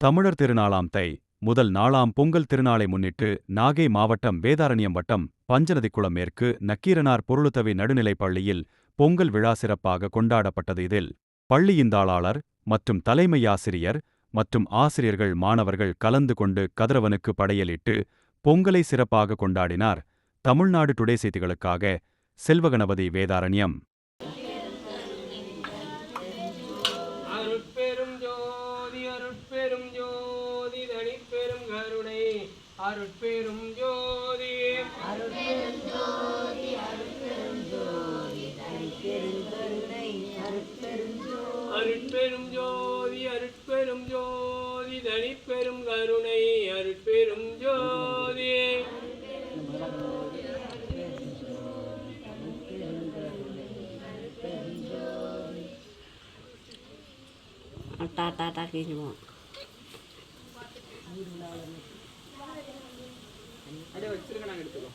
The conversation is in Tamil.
தமிழர் திருநாளாம் தை முதல் நாளாம் பொங்கல் திருநாளை முன்னிட்டு நாகை மாவட்டம் வேதாரண்யம் வட்டம் பஞ்சநதிக்குளம் மேற்கு நக்கீரனார் பொருளுதவி நடுநிலைப் பள்ளியில் பொங்கல் விழா சிறப்பாக கொண்டாடப்பட்டது. இதில் பள்ளியின் தாளாளர் மற்றும் தலைமையாசிரியர் மற்றும் ஆசிரியர்கள் மாணவர்கள் கலந்து கொண்டு கதிரவனுக்கு படையலிட்டு பொங்கலை சிறப்பாக கொண்டாடினார். தமிழ்நாடு டுடே செய்திகளுக்காக செல்வகணபதி, வேதாரண்யம். அருட்பெரும் ஜோதி அருட்பெரும் ஜோதி தனிப்பெரும் கருணை அருட்பெரும் ஜோதி அருட்பெரும் ஜோதி அருட்பெரும் ஜோதி தனிப்பெரும் கருணை அருட்பெரும் ஜோதி அருட்பெரும் ஜோதி அருட்பெரும் ஜோதி தனிப்பெரும் கருணை அருட்பெரும் ஜோதி டாட்டா கேட்குவோம். அப்படியே வச்சிருக்க நாங்கள் எடுத்துக்கோ.